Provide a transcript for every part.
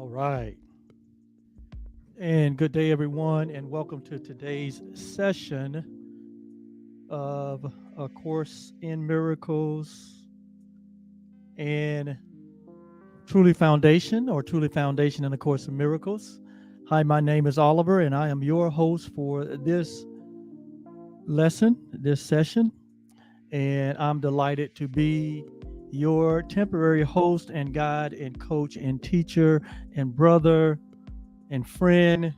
All right. And good day, everyone, and welcome to today's session of A Course in Miracles and Truly Foundation in A Course in Miracles. Hi, my name is Oliver, and I am your host for this session. And I'm delighted to be your temporary host and guide and coach and teacher and brother and friend.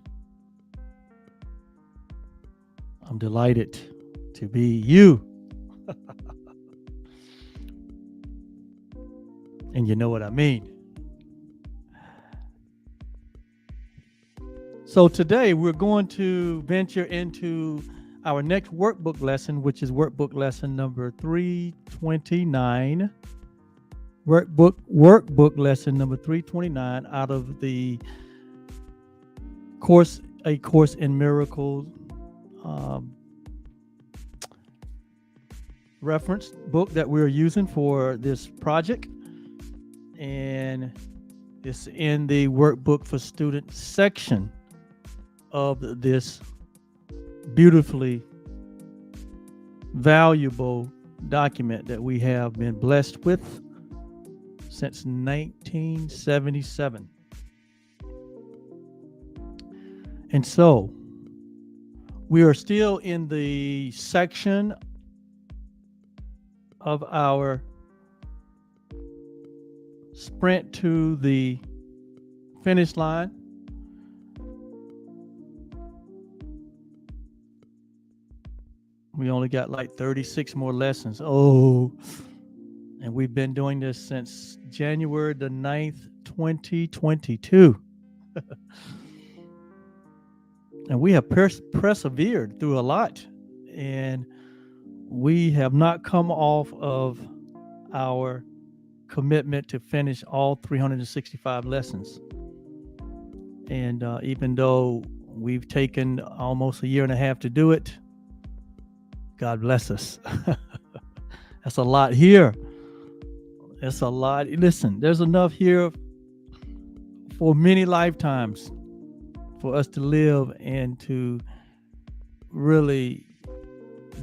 I'm delighted to be you. And you know what I mean. So today we're going to venture into our next workbook lesson, which is workbook lesson number 329. Workbook lesson number 329 out of the A Course in Miracles um, reference book that we're using for this project. And it's in the workbook for students section of this beautifully valuable document that we have been blessed with since 1977. And so we are still in the section of our sprint to the finish line. We only got like 36 more lessons. Oh, and we've been doing this since January the 9th, 2022. And we have persevered through a lot. And we have not come off of our commitment to finish all 365 lessons. And even though we've taken almost a year and a half to do it, God bless us. That's a lot here. That's a lot. Listen, there's enough here for many lifetimes for us to live and to really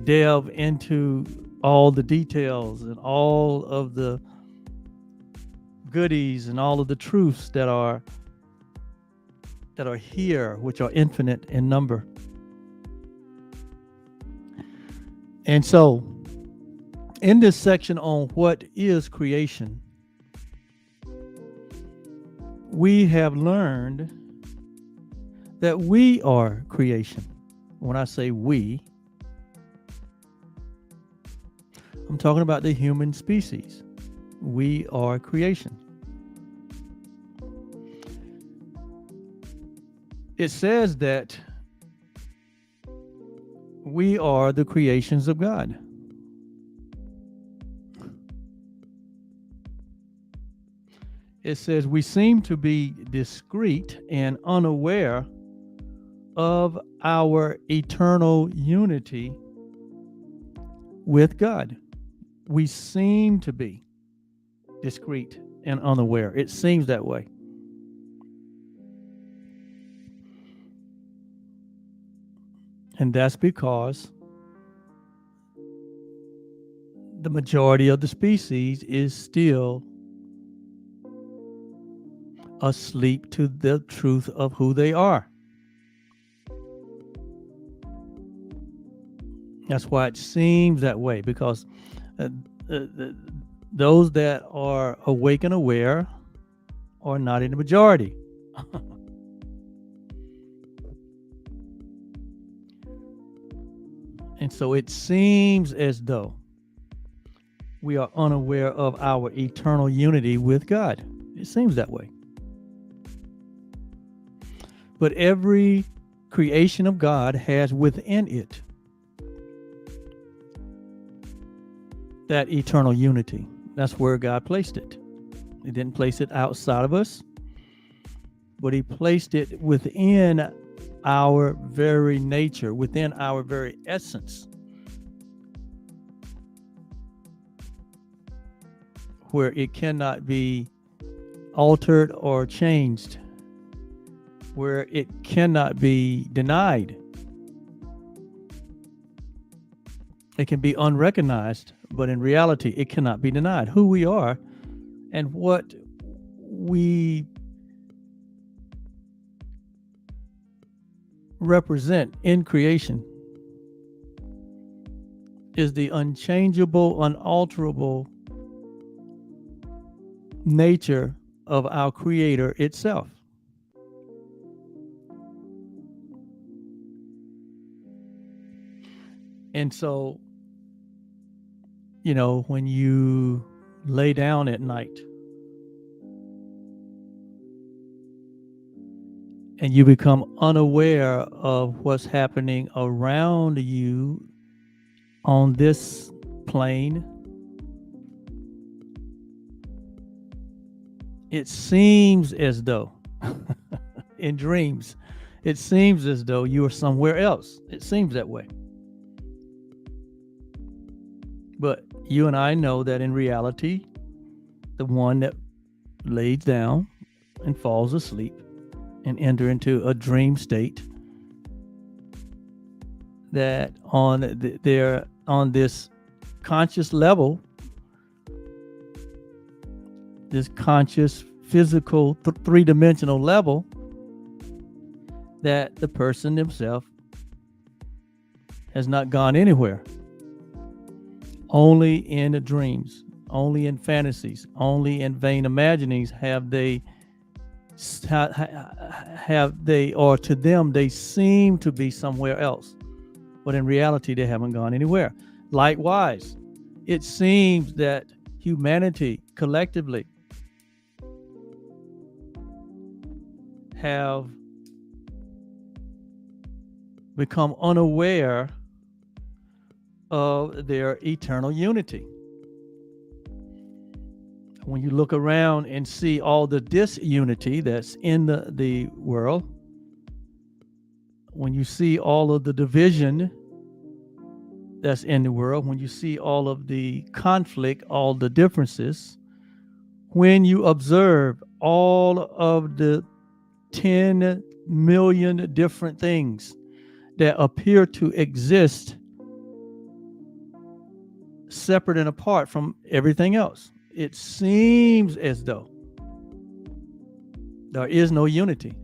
delve into all the details and all of the goodies and all of the truths that are here, which are infinite in number. And so in this section on what is creation, we have learned that we are creation. When I say we, I'm talking about the human species. We are creation. It says that we are the creations of God. It says we seem to be discreet and unaware of our eternal unity with God. We seem to be discreet and unaware. It seems that way. And that's because the majority of the species is still asleep to the truth of who they are. That's why it seems that way, because those that are awake and aware are not in the majority. And so it seems as though we are unaware of our eternal unity with God. It seems that way. But every creation of God has within it that eternal unity. That's where God placed it. He didn't place it outside of us, but He placed it within our very nature, within our very essence, where it cannot be altered or changed where it cannot be denied. It can be unrecognized, but in reality, it cannot be denied. Who we are and what we represent in creation is the unchangeable, unalterable nature of our Creator itself. And so, when you lay down at night and you become unaware of what's happening around you on this plane, it seems as though, in dreams, it seems as though you are somewhere else. It seems that way. But you and I know that in reality, the one that lays down and falls asleep and enter into a dream state, that they're on this conscious level, this conscious physical three-dimensional level, that the person themselves has not gone anywhere. Only in the dreams, only in fantasies, only in vain imaginings have they, or to them, they seem to be somewhere else. But in reality, they haven't gone anywhere. Likewise, it seems that humanity collectively have become unaware of their eternal unity. When you look around and see all the disunity that's in the world, when you see all of the division that's in the world, when you see all of the conflict, all the differences, when you observe all of the 10 million different things that appear to exist separate and apart from everything else, it seems as though there is no unity.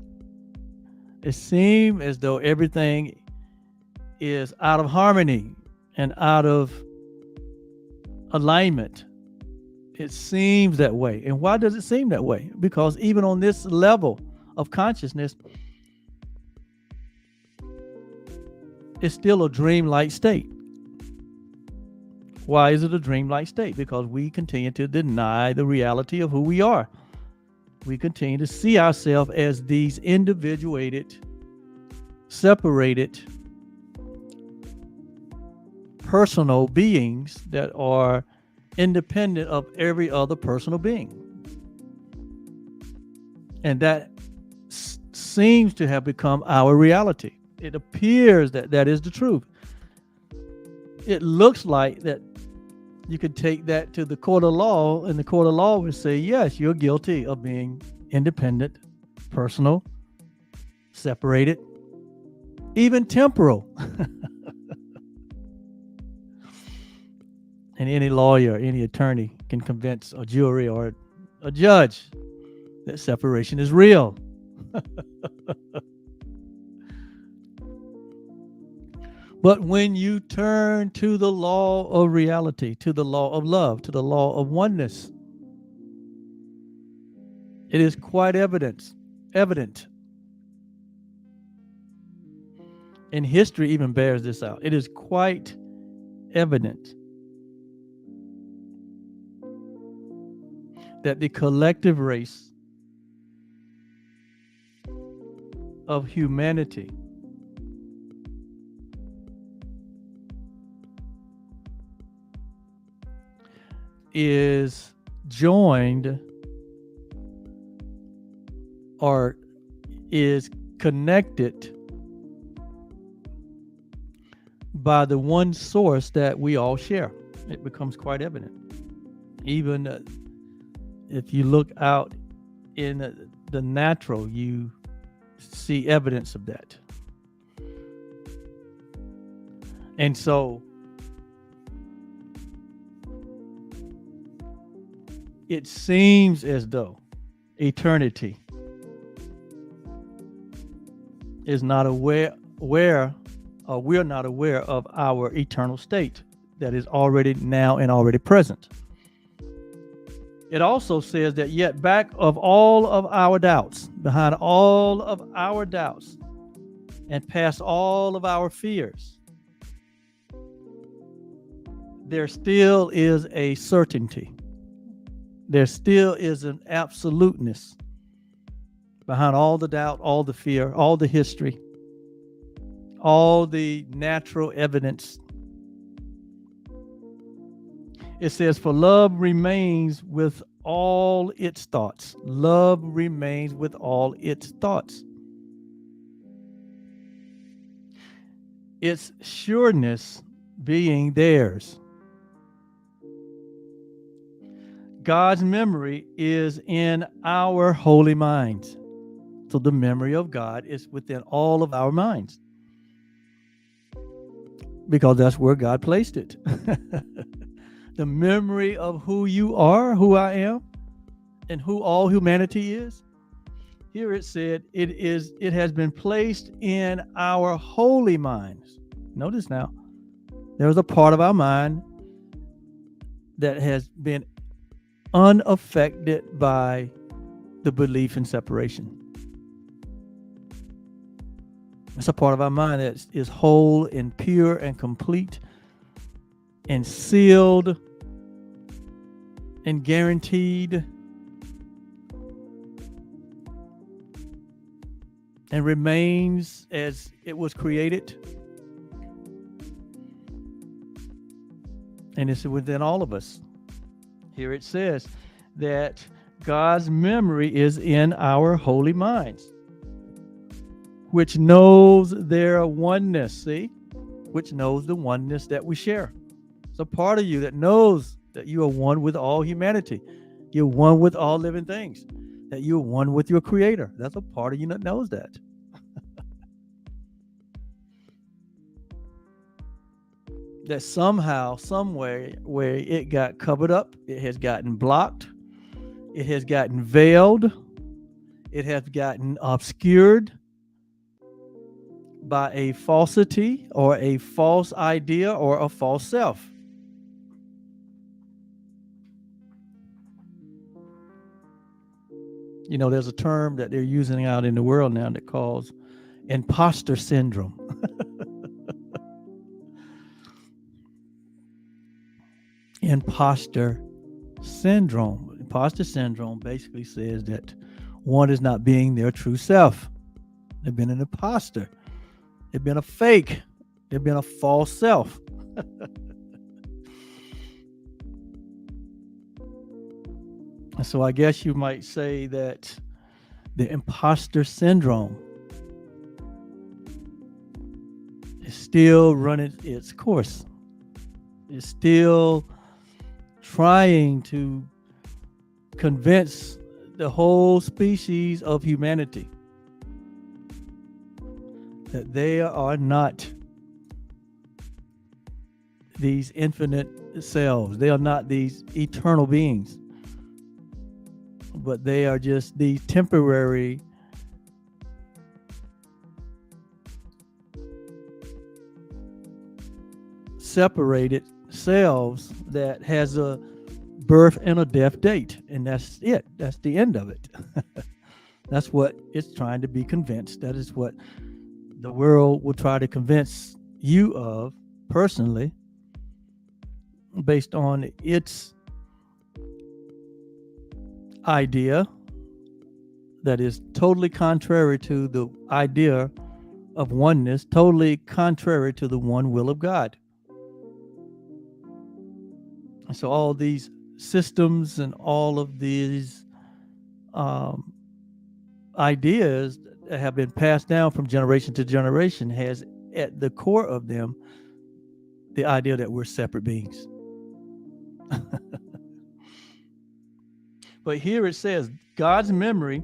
It seems as though everything is out of harmony and out of alignment. It seems that way. And why does it seem that way? Because even on this level of consciousness, it's still a dreamlike state. Why is it a dreamlike state? Because we continue to deny the reality of who we are. We continue to see ourselves as these individuated, separated, personal beings that are independent of every other personal being. And that seems to have become our reality. It appears that that is the truth. It looks like that you could take that to the court of law, and the court of law would say, yes, you're guilty of being independent, personal, separated, even temporal. And any lawyer, any attorney can convince a jury or a judge that separation is real. But when you turn to the law of reality, to the law of love, to the law of oneness, it is quite evident. And history even bears this out. It is quite evident that the collective race of humanity is joined or is connected by the one source that we all share. It becomes quite evident. Even if you look out in the natural, you see evidence of that. And so it seems as though eternity is not aware, or we're not aware of our eternal state that is already now and already present. It also says that yet back of all of our doubts, behind all of our doubts, and past all of our fears, there still is a certainty. There still is an absoluteness behind all the doubt, all the fear, all the history, all the natural evidence. It says, for love remains with all its thoughts. Love remains with all its thoughts. Its sureness being theirs. God's memory is in our holy minds. So the memory of God is within all of our minds, because that's where God placed it. The memory of who you are, who I am, and who all humanity is. Here it said it has been placed in our holy minds. Notice now, there's a part of our mind that has been unaffected by the belief in separation. It's a part of our mind that is whole and pure and complete and sealed and guaranteed and remains as it was created. And it's within all of us. Here it says that God's memory is in our holy minds, which knows their oneness, see? Which knows the oneness that we share. It's a part of you that knows that you are one with all humanity. You're one with all living things. That you're one with your Creator. That's a part of you that knows that. That somehow, some way, where it got covered up, it has gotten blocked, it has gotten veiled, it has gotten obscured by a falsity or a false idea or a false self. You know, there's a term that they're using out in the world now that calls imposter syndrome. Imposter syndrome. Imposter syndrome basically says that one is not being their true self. They've been an imposter. They've been a fake. They've been a false self. So I guess you might say that the imposter syndrome is still running its course. It's still trying to convince the whole species of humanity that they are not these infinite selves. They are not these eternal beings, but they are just these temporary separated selves that has a birth and a death date, and that's it. That's the end of it. That's what it's trying to be convinced. That is what the world will try to convince you of personally, based on its idea that is totally contrary to the idea of oneness, totally contrary to the one will of God. So all these systems and all of these ideas that have been passed down from generation to generation has at the core of them the idea that we're separate beings. But here it says God's memory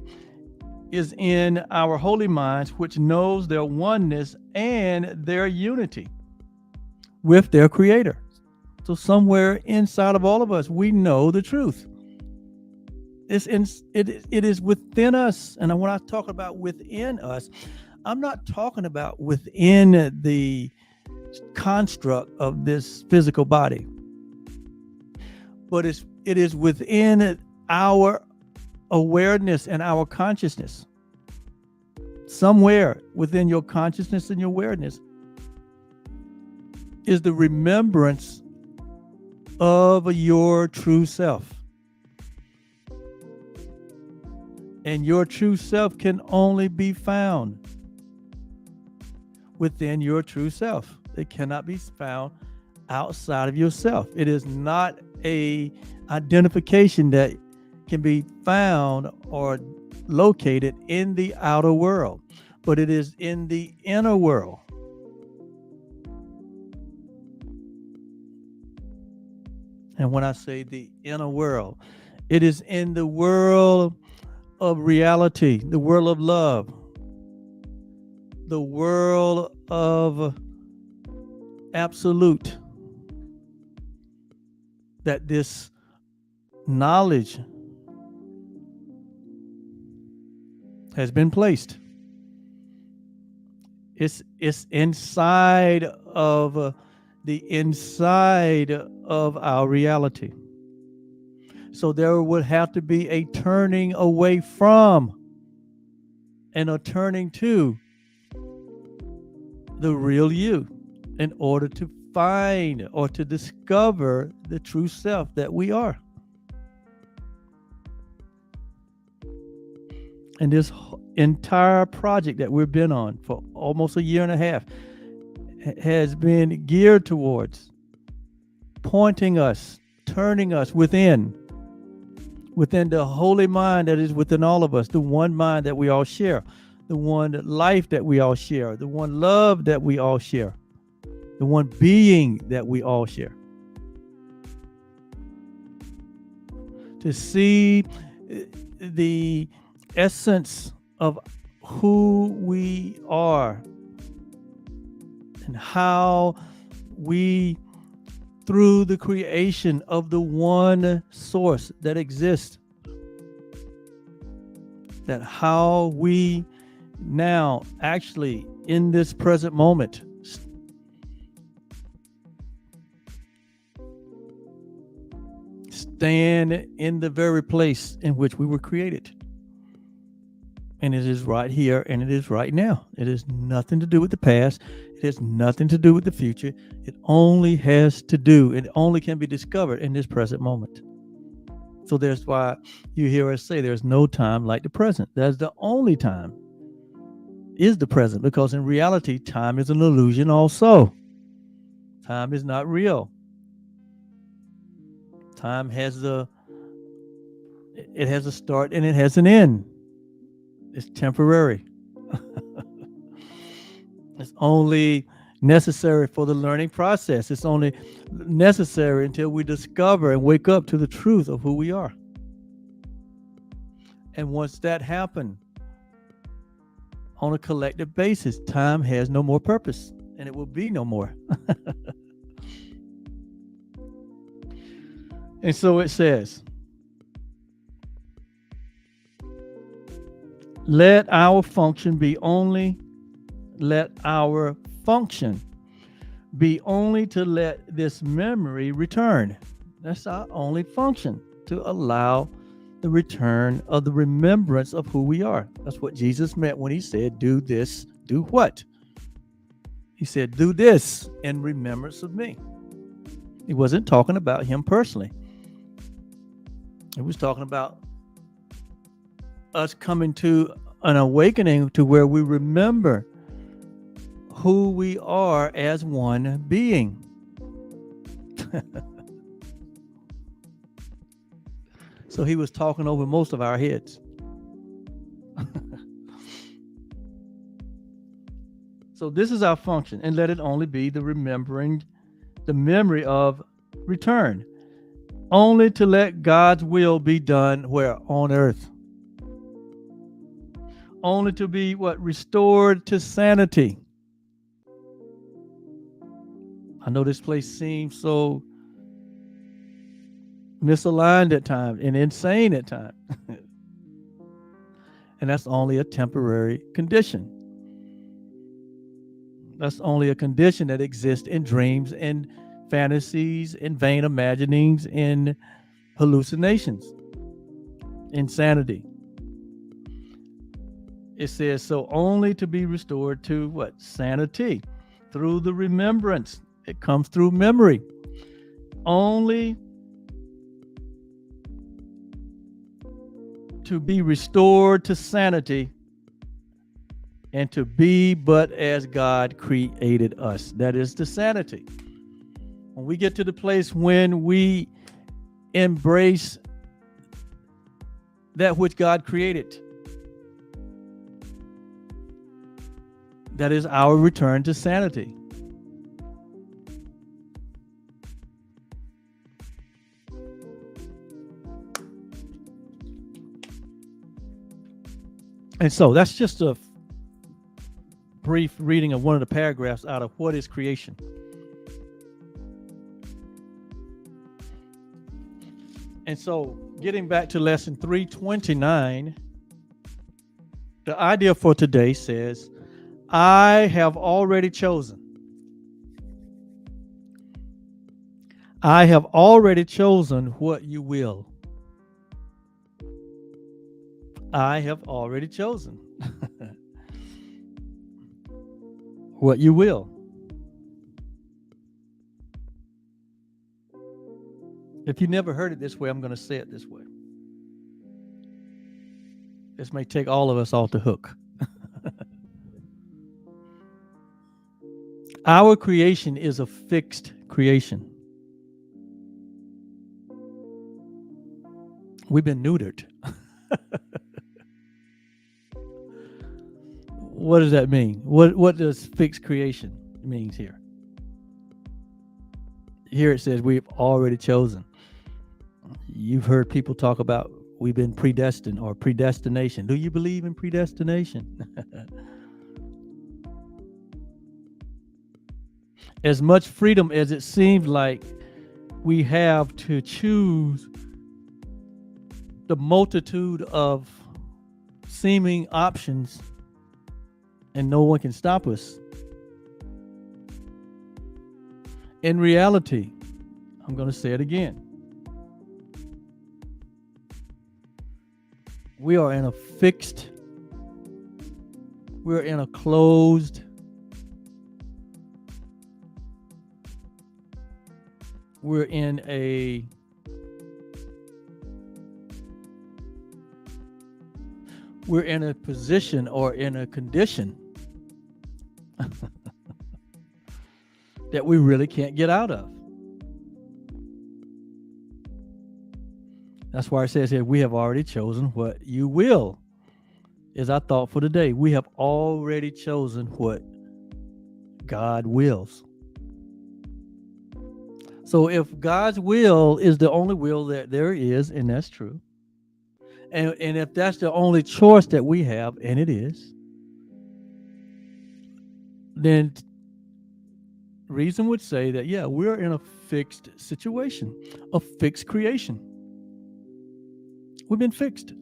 is in our holy minds, which knows their oneness and their unity with their Creator. So somewhere inside of all of us, we know the truth. It is within us. And when I talk about within us, I'm not talking about within the construct of this physical body, but it is within our awareness and our consciousness. Somewhere within your consciousness and your awareness is the remembrance of your true self. And your true self can only be found within your true self. It cannot be found outside of yourself. It is not a identification that can be found or located in the outer world, but it is in the inner world. And when I say the inner world, it is in the world of reality, the world of love, the world of absolute, that this knowledge has been placed. It's inside of the inside of our reality. So there would have to be a turning away from and a turning to the real you in order to find or to discover the true self that we are. And this entire project that we've been on for almost a year and a half has been geared towards pointing us, turning us within the holy mind that is within all of us, the one mind that we all share, the one life that we all share, the one love that we all share, the one being that we all share. To see the essence of who we are and how we, through the creation of the one source that exists, that how we now actually in this present moment stand in the very place in which we were created. And it is right here and it is right now. It has nothing to do with the past. It has nothing to do with the future. It only has to do, it only can be discovered in this present moment. So that's why you hear us say there's no time like the present. That's the only time is the present, because in reality, time is an illusion also. Time is not real. Time has a start and it has an end. It's temporary. It's only necessary for the learning process. It's only necessary until we discover and wake up to the truth of who we are. And once that happens, on a collective basis, time has no more purpose, and it will be no more. And so it says, let our function be only to let this memory return. That's our only function, to allow the return of the remembrance of who we are. That's what Jesus meant when he said, do this, do what? He said, do this in remembrance of me. He wasn't talking about him personally. He was talking about us coming to an awakening to where we remember who we are as one being. So he was talking over most of our heads. So this is our function, and let it only be the memory of return, only to let God's will be done where? On earth. only to be what? Restored to sanity. I know this place seems so misaligned at times and insane at times. And that's only a temporary condition. That's only a condition that exists in dreams and fantasies, in vain imaginings, in hallucinations, insanity. It says, so only to be restored to what? Sanity. Through the remembrance. It comes through memory. Only to be restored to sanity and to be but as God created us. That is the sanity. When we get to the place when we embrace that which God created, that is our return to sanity. And so that's just a brief reading of one of the paragraphs out of What is Creation? And so getting back to lesson 329, the idea for today says, I have already chosen. I have already chosen what you will. I have already chosen what you will. If you never heard it this way, I'm going to say it this way. This may take all of us off the hook. Our creation is a fixed creation. We've been neutered. What does that mean? What does fixed creation means here? Here it says we've already chosen. You've heard people talk about we've been predestined or predestination. Do you believe in predestination? As much freedom as it seems like we have to choose the multitude of seeming options, and no one can stop us. In reality, I'm going to say it again. We're in a closed, we're in a position or in a condition that we really can't get out of. That's why it says here, we have already chosen what you will, is our thought for today. We have already chosen what God wills. So if God's will is the only will that there is, and that's true, and if that's the only choice that we have, and it is, then reason would say that, yeah, we're in a fixed situation, a fixed creation. We've been fixed.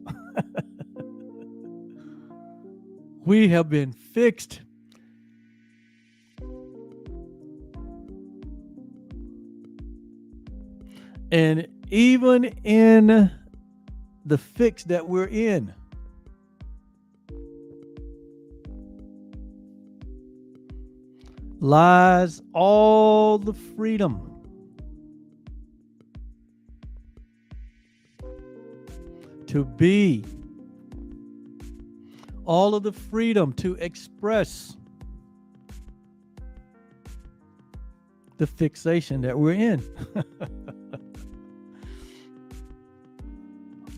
We have been fixed. And even in the fix that we're in, lies all the freedom to be, all of the freedom to express the fixation that we're in.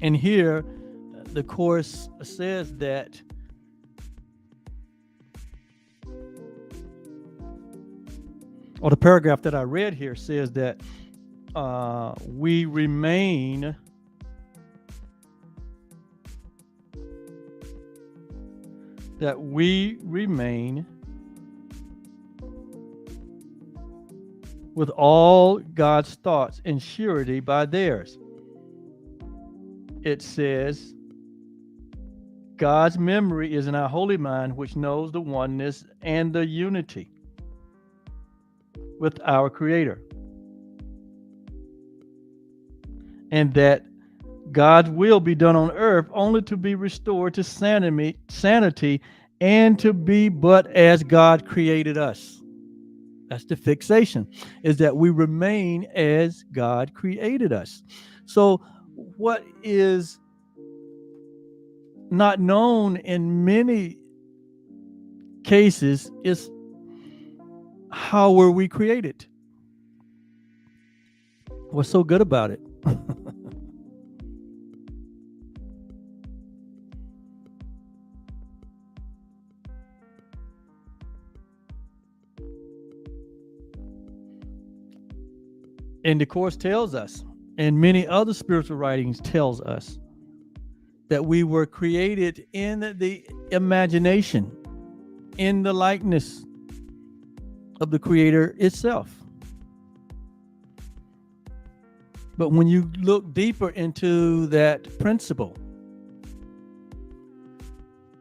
And here, the Course says that or the paragraph that I read here says that we remain that we remain with all God's thoughts in surety by theirs. It says, God's memory is in our holy mind, which knows the oneness and the unity with our Creator. And that God's will be done on earth only to be restored to sanity and to be but as God created us. That's the fixation, is that we remain as God created us. So what is not known in many cases is how were we created? What's so good about it? And the Course tells us, and many other spiritual writings tells us, that we were created in the imagination, in the likeness of the Creator itself. But when you look deeper into that principle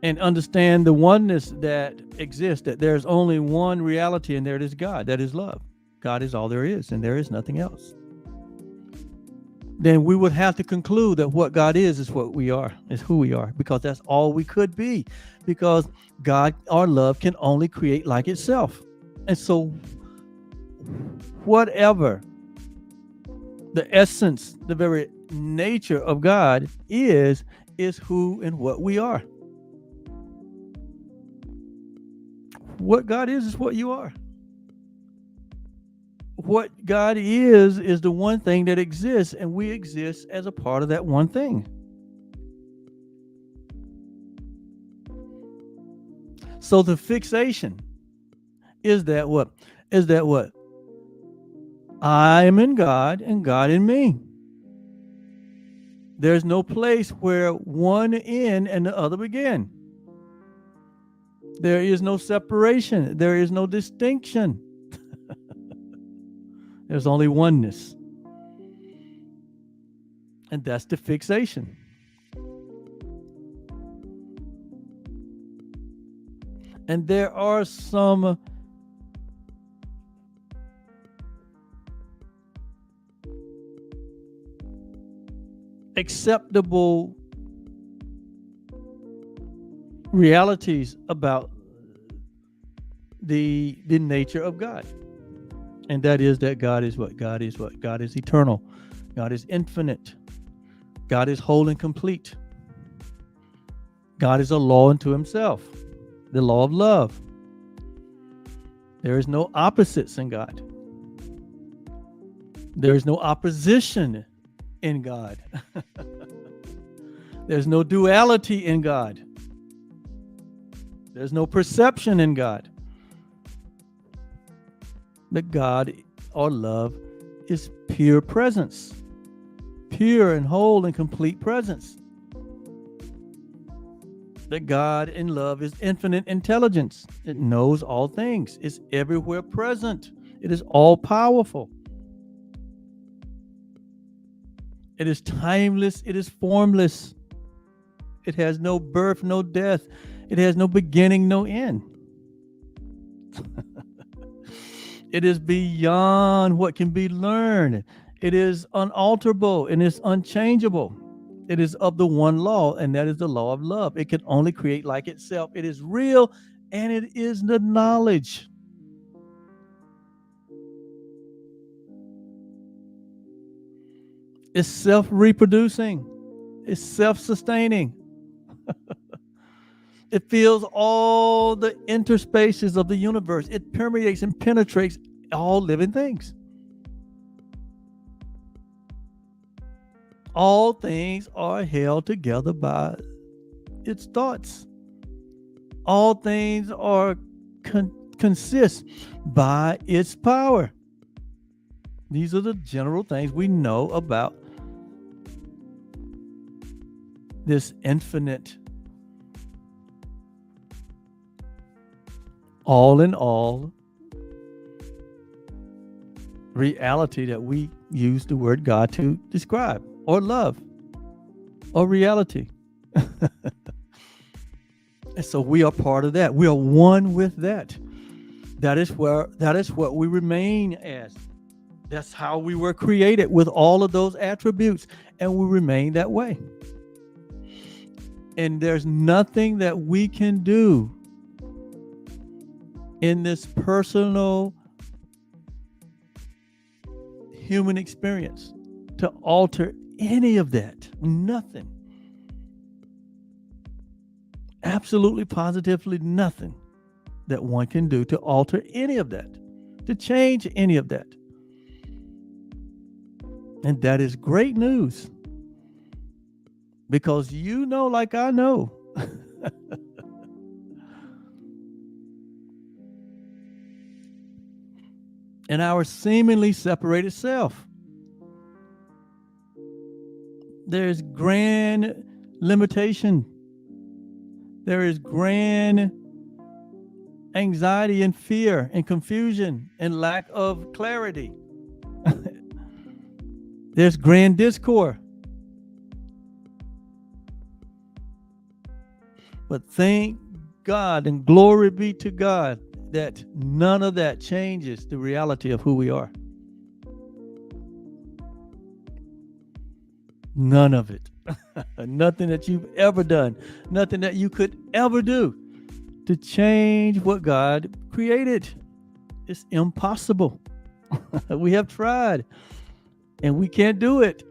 and understand the oneness that exists, that there's only one reality, and there it is God, that is love. God is all there is, and there is nothing else. Then we would have to conclude that what God is what we are, is who we are, because that's all we could be, because God, our love, can only create like itself. And so whatever the essence, the very nature of God is who and what we are. What God is what you are. What God is the one thing that exists, and we exist as a part of that one thing. So the fixation is that what? I am in God and God in me. There's no place where one end and the other begin. There is no separation. There is no distinction. There's only oneness. And that's the fixation. And there are some acceptable realities about the nature of God. And that is that God is what? God is what? God is eternal. God is infinite. God is whole and complete. God is a law unto himself, the law of love. There is no opposites in God. There is no opposition in God. There's no duality in God. There's no perception in God. That God or love is pure presence, pure and whole and complete presence. That God in love is infinite intelligence. It knows all things. It's everywhere present. It is all powerful. It is timeless. It is formless. It has no birth, no death. It has no beginning, no end. It is beyond what can be learned. It is unalterable and it's unchangeable. It is of the one law, and that is the law of love. It can only create like itself. It is real, and it is the knowledge. It's self-reproducing. It's self-sustaining. It fills all the interspaces of the universe. It permeates and penetrates all living things. All things are held together by its thoughts. All things are consist by its power. These are the general things we know about this infinite all in all reality that we use the word God to describe, or love, or reality. And so we are part of that. We are one with that. That is what we remain as. That's how we were created, with all of those attributes, and we remain that way. And there's nothing that we can do in this personal human experience to alter any of that. Nothing. Absolutely, positively nothing that one can do to alter any of that, to change any of that. And that is great news, because you know, like I know, in our seemingly separated self, there's grand limitation. There is grand anxiety and fear and confusion and lack of clarity. There's grand discord. But thank God and glory be to God that none of that changes the reality of who we are. None of it. Nothing that you've ever done, nothing that you could ever do to change what God created. It's impossible. We have tried and we can't do it.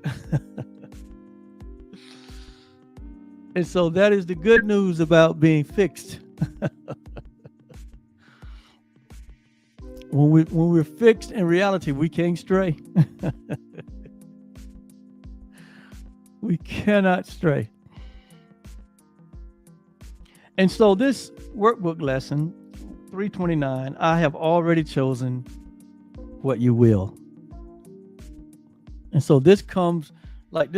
And so that is the good news about being fixed. When we're fixed in reality, we can't stray. We cannot stray. And so this workbook lesson, 329, I have already chosen what you will. And so this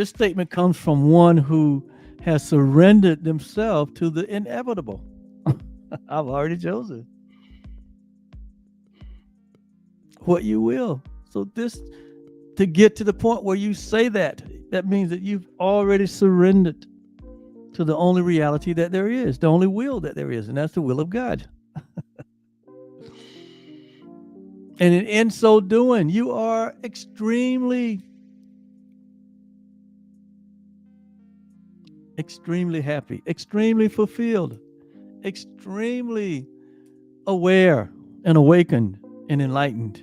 statement comes from one who has surrendered themselves to the inevitable. I've already chosen what you will. So to get to the point where you say that means that you've already surrendered to the only reality that there is, the only will that there is, and that's the will of God. And in so doing, you are extremely happy, extremely fulfilled, extremely aware and awakened and enlightened.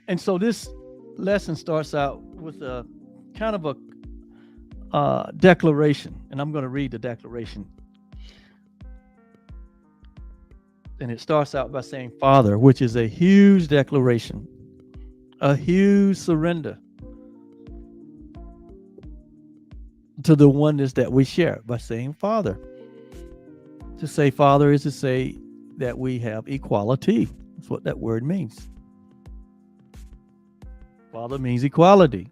And so this lesson starts out with a kind of a declaration, and I'm going to read the declaration. And it starts out by saying Father, which is a huge declaration, a huge surrender to the oneness that we share by saying Father. To say Father is to say that we have equality. That's what that word means. Father means equality.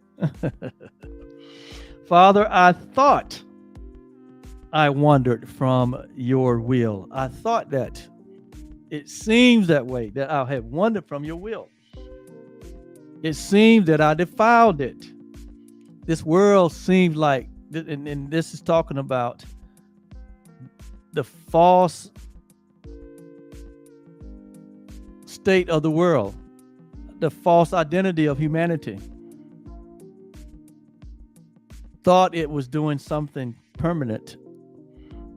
Father, I thought I wandered from your will. I thought that. It seems that way, that I have wandered from your will. It seems that I defiled it. This world seems like, and this is talking about the false state of the world, the false identity of humanity. Thought it was doing something permanent.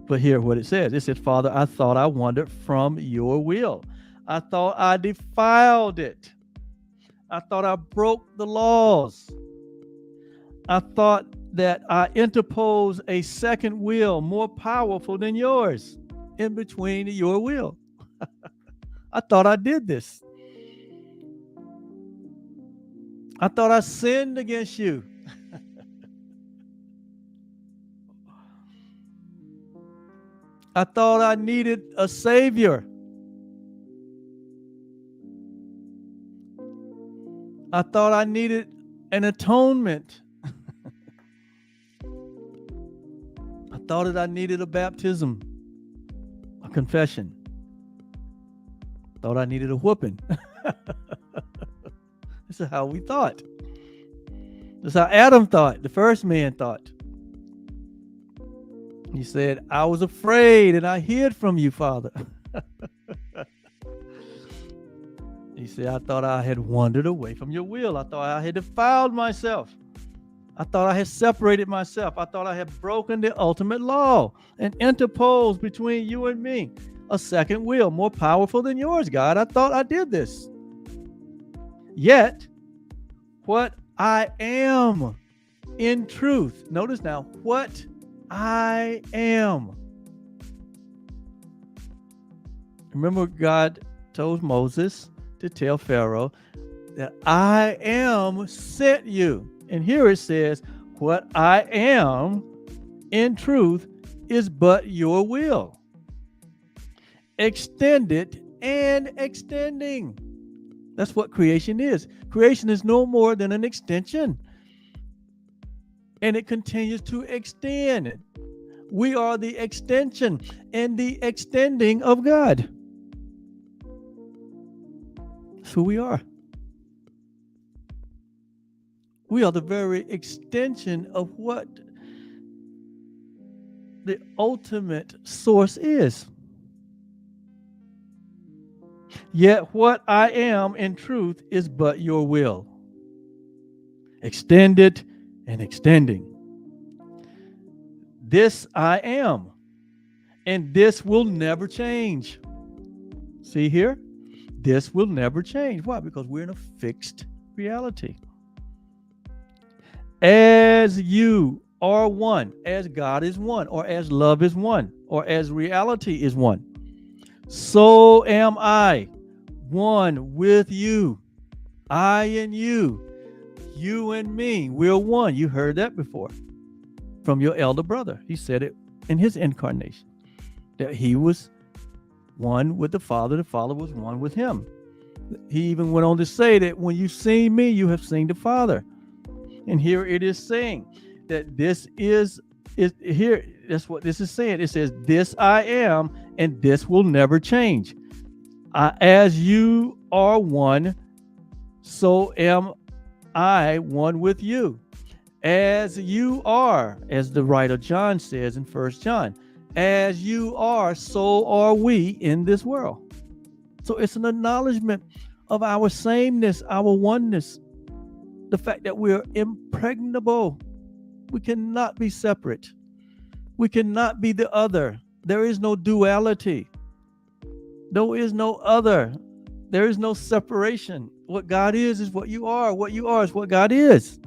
But hear what it says. It says, Father, I thought I wandered from your will. I thought I defiled it. I thought I broke the laws. I thought that I interposed a second will more powerful than yours in between your will. I thought I did this. I thought I sinned against you. I thought I needed a savior. I thought I needed an atonement. I thought that I needed a baptism. confession. Thought I needed a whooping. This is how we thought. This is how Adam thought, the first man thought. He said, I was afraid and I hid from you, Father. He said, I thought I had wandered away from your will. I thought I had defiled myself. I thought I had separated myself. I thought I had broken the ultimate law and interposed between you and me a second will more powerful than yours, God. I thought I did this. Yet, what I am in truth, notice now, what I am. Remember, God told Moses to tell Pharaoh that I am sent you. And here it says, what I am in truth is but your will, extended and extending. That's what creation is. Creation is no more than an extension, and it continues to extend. We are the extension and the extending of God. That's who we are. We are the very extension of what the ultimate source is. Yet what I am in truth is but your will, extended and extending. This I am, and this will never change. See here? This will never change. Why? Because we're in a fixed reality. As you are one, as God is one, or as love is one, or as reality is one, so am I one with you. I and you and me, we're one. You heard that before from your elder brother. He said it in his incarnation, that he was one with the Father was one with him. He even went on to say that when you see me, you have seen the Father. And here it is saying that this is here. That's what this is saying. It says, this I am, and this will never change. As you are one, so am I one with you. As you are, as the writer John says in 1 John, as you are, so are we in this world. So it's an acknowledgement of our sameness, our oneness, the fact that we're impregnable. We cannot be separate. We cannot be the other. There is no duality. There is no other. There is no separation. What God is what you are. What you are is what God is.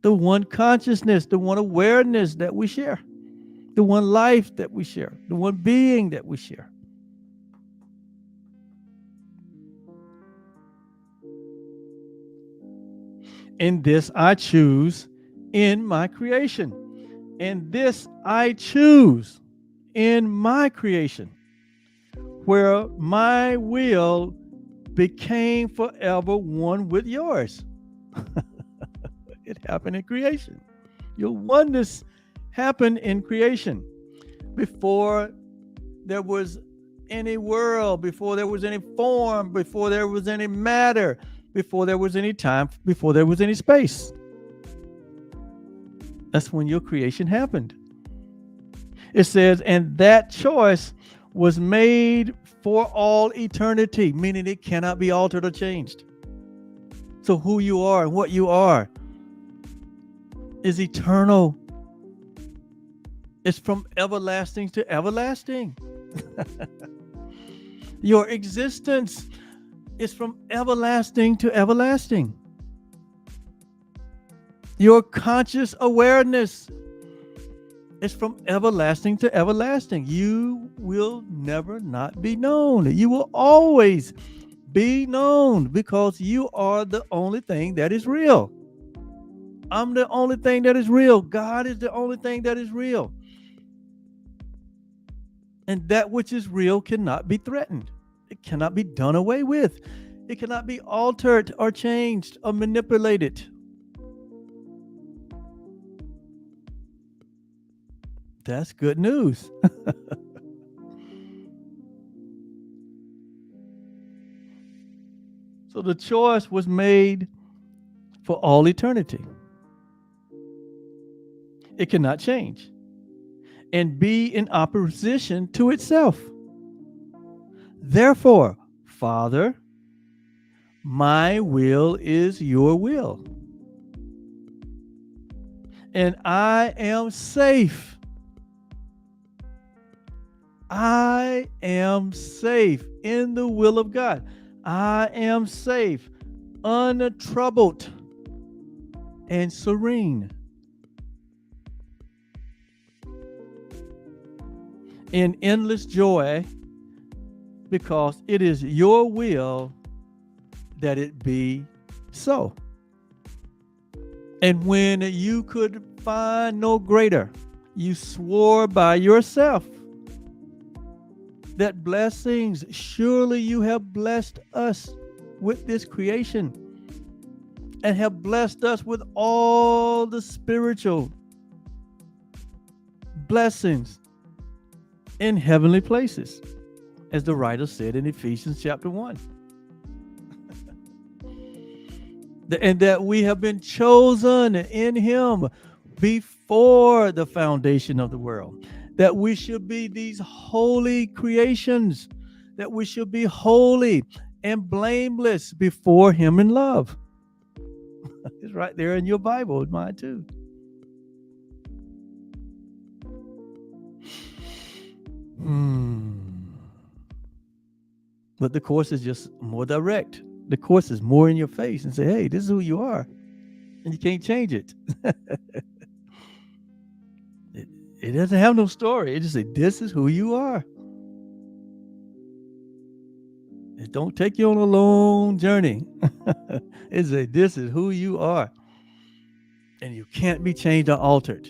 The one consciousness, the one awareness that we share, the one life that we share, the one being that we share. In this I choose in my creation. And this I choose in my creation, where my will became forever one with yours. It happened in creation. Your oneness happened in creation. Before there was any world, before there was any form, before there was any matter, before there was any time, before there was any space. That's when your creation happened. It says, and that choice was made for all eternity, meaning it cannot be altered or changed. So who you are and what you are is eternal. It's from everlasting to everlasting. Your existence is from everlasting to everlasting. Your conscious awareness is from everlasting to everlasting. You will never not be known. You will always be known because you are the only thing that is real. I'm the only thing that is real. God is the only thing that is real. And that which is real cannot be threatened. It cannot be done away with. It cannot be altered or changed or manipulated. That's good news. So the choice was made for all eternity. It cannot change and be in opposition to itself. Therefore, Father, my will is your will. And I am safe. I am safe in the will of God. I am safe, untroubled, and serene. In endless joy, because it is your will that it be so. And when you could find no greater, you swore by yourself that blessings, surely you have blessed us with this creation and have blessed us with all the spiritual blessings in heavenly places, as the writer said in Ephesians chapter 1. And that we have been chosen in him before the foundation of the world, that we should be these holy creations, that we should be holy and blameless before him in love. It's right there in your Bible, mine too. But the course is just more direct. The course is more in your face and say, hey, this is who you are. And you can't change it. It doesn't have no story. It just says, this is who you are. It don't take you on a long journey. It says, this is who you are. And you can't be changed or altered.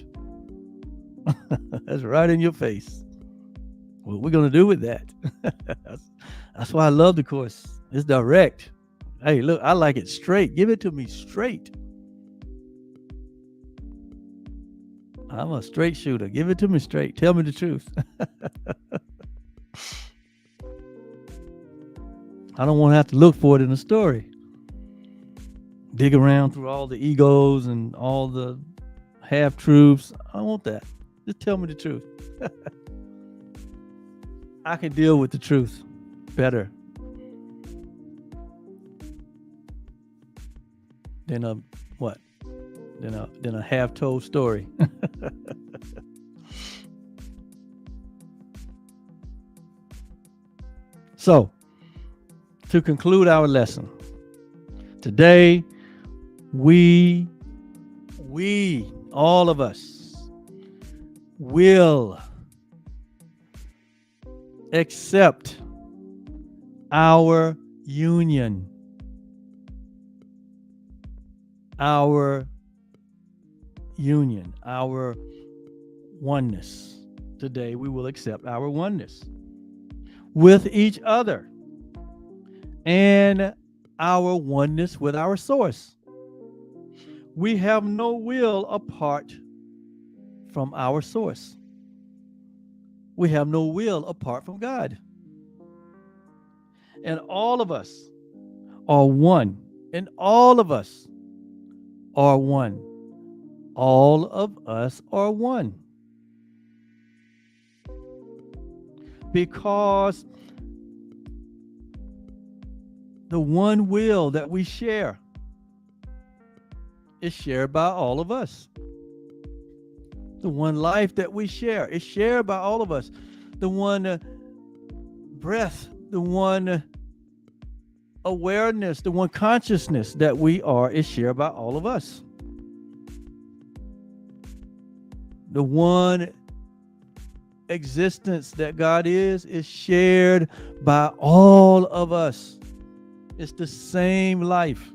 That's right in your face. What we're going to do with that. That's why I love the course. It's direct. Hey, look, I like it straight. Give it to me straight. I'm a straight shooter. Give it to me straight. Tell me the truth. I don't want to have to look for it in the story. Dig around through all the egos and all the half-truths. I don't want that. Just tell me the truth. I can deal with the truth better than a what? Than a half-told story. So, to conclude our lesson, today we all of us will accept our union, our oneness. Today we will accept our oneness with each other and our oneness with our source. We have no will apart from our source. We have no will apart from God. And all of us are one. And all of us are one. All of us are one. Because the one will that we share is shared by all of us. The one life that we share is shared by all of us. The one breath, the one awareness, the one consciousness that we are is shared by all of us. The one existence that God is shared by all of us. It's the same life.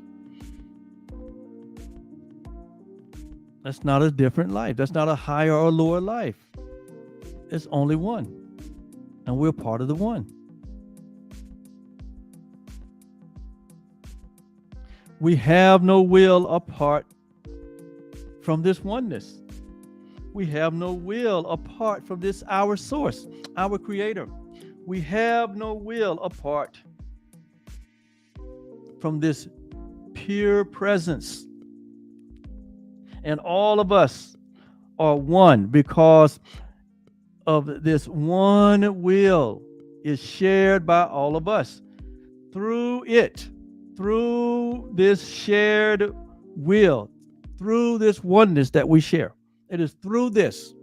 That's not a different life. That's not a higher or lower life. It's only one. And we're part of the one. We have no will apart from this oneness. We have no will apart from this, our source, our creator. We have no will apart from this pure presence. And all of us are one because of this one will is shared by all of us. Through this shared will, through this oneness that we share. It is through this.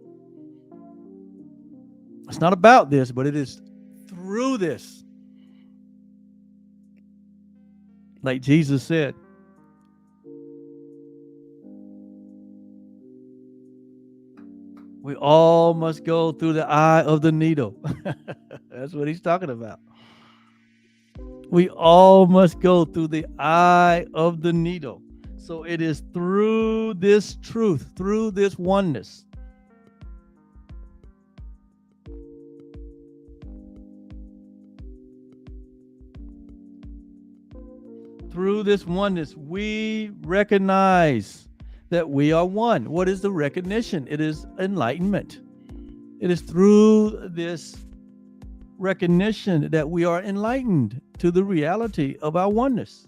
It's not about this, but it is through this. Like Jesus said, we all must go through the eye of the needle. That's what he's talking about. We all must go through the eye of the needle. So it is through this truth, through this oneness, we recognize that we are one. What is the recognition? It is enlightenment. It is through this recognition that we are enlightened to the reality of our oneness.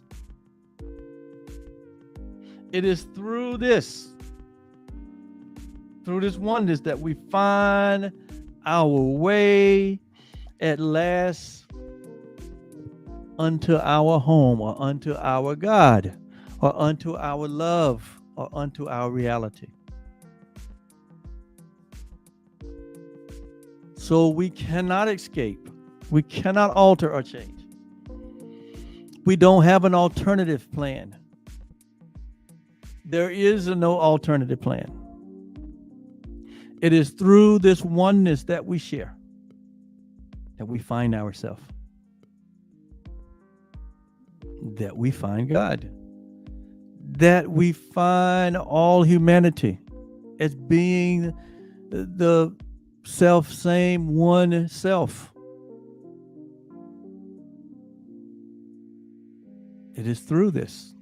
It is through this oneness that we find our way at last unto our home, or unto our God, or unto our love, or unto our reality. So we cannot escape. We cannot alter or change. We don't have an alternative plan. There is no alternative plan. It is through this oneness that we share that we find ourselves, that we find God, that we find all humanity as being the same one self. It is through this.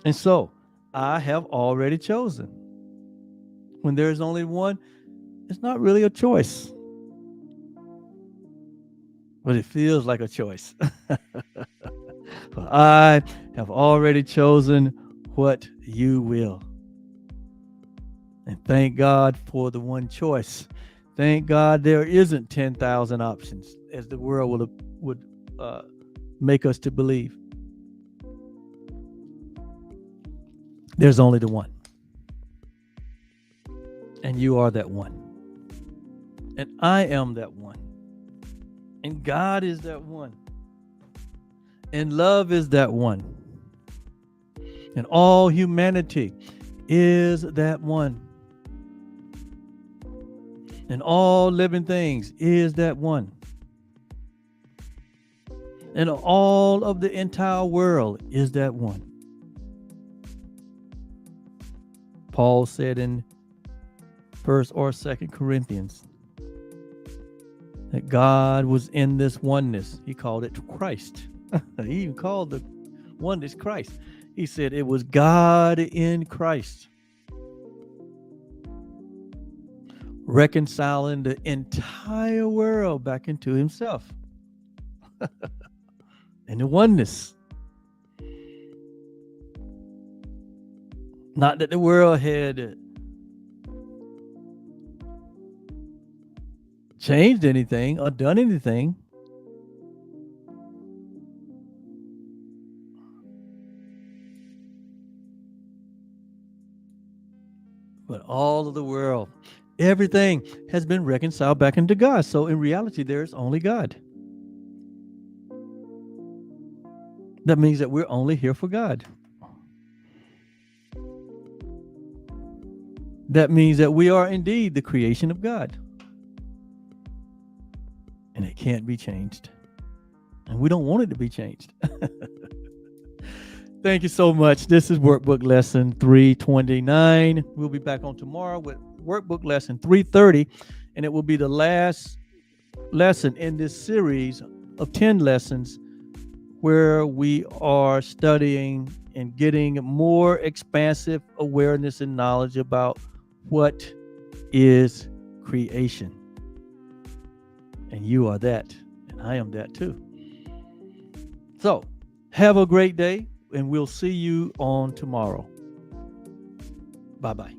And so I have already chosen. When there's only one, it's not really a choice, but it feels like a choice. For I have already chosen what you will. And thank God for the one choice. Thank God there isn't 10,000 options, as the world would make us to believe. There's only the one. And you are that one. And I am that one. And God is that one. And love is that one. And all humanity is that one. And all living things is that one. And all of the entire world is that one. Paul said in 1st or 2nd Corinthians that God was in this oneness. He called it Christ. He even called the oneness Christ. He said it was God in Christ, reconciling the entire world back into himself. And the oneness. Not that the world had changed anything or done anything. But all of the world, everything has been reconciled back into God. So in reality, there's only God. That means that we're only here for God. That means that we are indeed the creation of God. And it can't be changed. And we don't want it to be changed. Thank you so much. This is Workbook Lesson 329. We'll be back on tomorrow with Workbook Lesson 330. And it will be the last lesson in this series of 10 lessons where we are studying and getting more expansive awareness and knowledge about what is creation. And you are that, and I am that too. So have a great day, and we'll see you on tomorrow. Bye-bye.